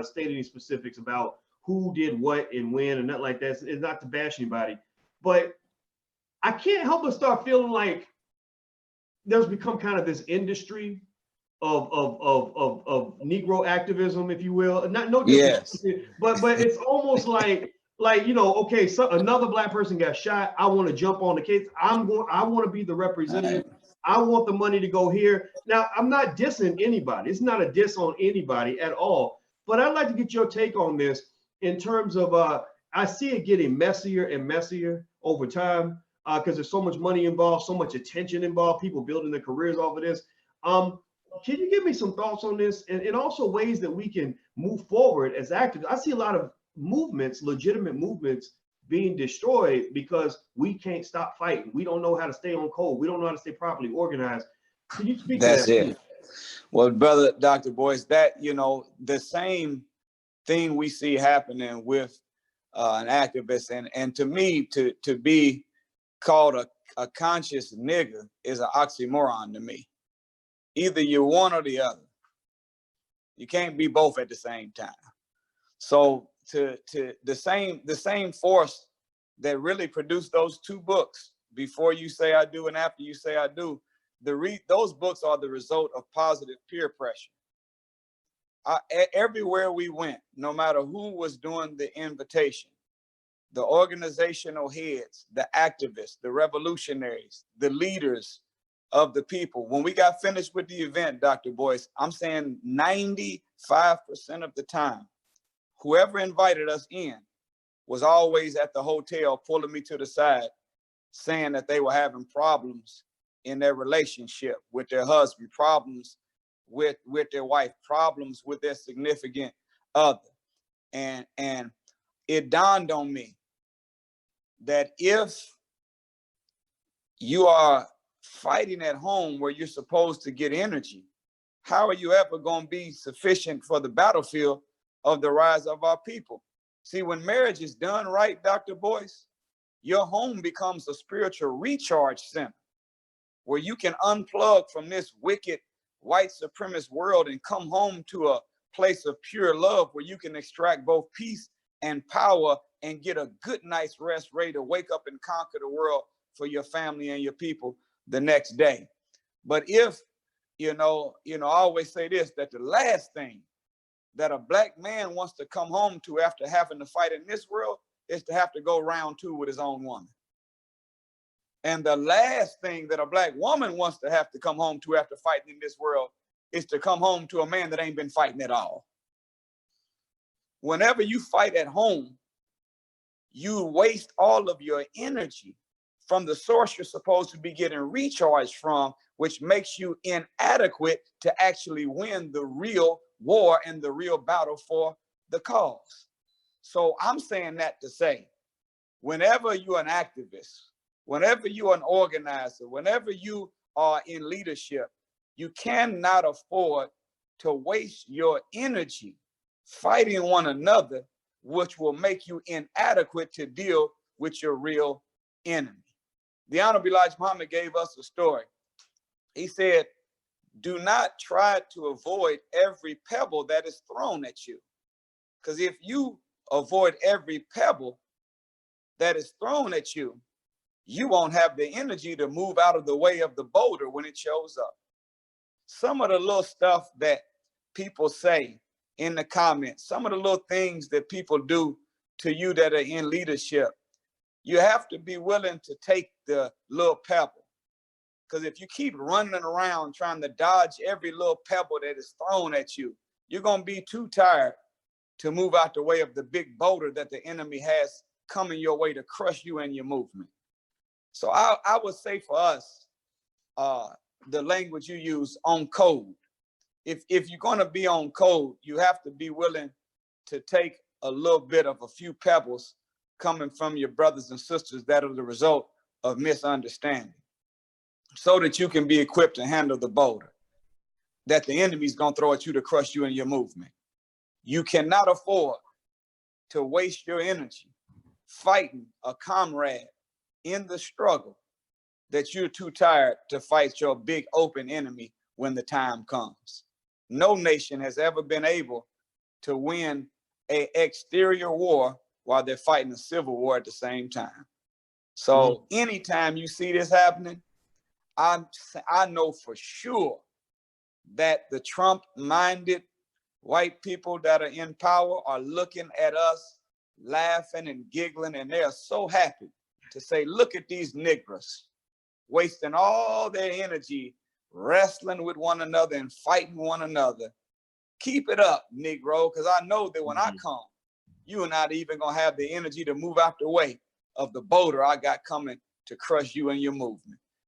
state any specifics about who did what and when and nothing like that. It's not to bash anybody, but I can't help but start feeling like there's become kind of this industry of Negro activism, if you will. Not no Yes. disrespect, but it's almost like okay, so another black person got shot. I want to jump on the case. I want to be the representative. I want the money to go here. Now, I'm not dissing anybody. It's not a diss on anybody at all. But I'd like to get your take on this in terms of I see it getting messier and messier over time because there's so much money involved, so much attention involved, people building their careers off of this. Can you give me some thoughts on this and also ways that we can move forward as activists? I see a lot of movements, legitimate movements being destroyed because we can't stop fighting. We don't know how to stay on code. We don't know how to stay properly organized. Can you speak to that? That's it. Well, brother, Dr. Boyce, that, the same thing we see happening with an activist, and to me, to be called a conscious nigger is an oxymoron to me. Either you're one or the other. You can't be both at the same time. So to the same force that really produced those two books, Before You Say I Do and After You Say I Do, those books are the result of positive peer pressure. Everywhere we went, no matter who was doing the invitation, the organizational heads, the activists, the revolutionaries, the leaders of the people. When we got finished with the event, Dr. Boyce, I'm saying 95% of the time, whoever invited us in was always at the hotel pulling me to the side, saying that they were having problems in their relationship with their husband, problems with their wife, problems with their significant other. And it dawned on me that if you are fighting at home where you're supposed to get energy, how are you ever going to be sufficient for the battlefield of the rise of our people? See, when marriage is done right, Dr. Boyce, your home becomes a spiritual recharge center where you can unplug from this wicked white supremacist world and come home to a place of pure love where you can extract both peace and power and get a good night's rest, ready to wake up and conquer the world for your family and your people the next day. But if, I always say this, that the last thing that a black man wants to come home to after having to fight in this world is to have to go round two with his own woman. And the last thing that a black woman wants to have to come home to after fighting in this world is to come home to a man that ain't been fighting at all. Whenever you fight at home, you waste all of your energy from the source you're supposed to be getting recharged from, which makes you inadequate to actually win the real war and the real battle for the cause. So I'm saying that to say, whenever you're an activist, whenever you're an organizer, whenever you are in leadership, you cannot afford to waste your energy fighting one another, which will make you inadequate to deal with your real enemy. The Honorable Elijah Muhammad gave us a story. He said, do not try to avoid every pebble that is thrown at you. Because if you avoid every pebble that is thrown at you, you won't have the energy to move out of the way of the boulder when it shows up. Some of the little stuff that people say in the comments, some of the little things that people do to you that are in leadership, you have to be willing to take the little pebble. Because if you keep running around trying to dodge every little pebble that is thrown at you, you're going to be too tired to move out the way of the big boulder that the enemy has coming your way to crush you and your movement. So I would say for us, the language you use, on code. If you're going to be on code, you have to be willing to take a little bit of a few pebbles coming from your brothers and sisters that are the result of misunderstanding, so that you can be equipped to handle the boulder that the enemy's going to throw at you to crush you in your movement. You cannot afford to waste your energy fighting a comrade in the struggle that you're too tired to fight your big open enemy when the time comes. No nation has ever been able to win an exterior war while they're fighting a civil war at the same time. So anytime you see this happening, I know for sure that the Trump-minded white people that are in power are looking at us, laughing and giggling, and they are so happy to say, look at these Negroes wasting all their energy wrestling with one another and fighting one another. Keep it up, Negro, because I know that when I come, you're not even going to have the energy to move out the way of the boulder I got coming to crush you and your movement.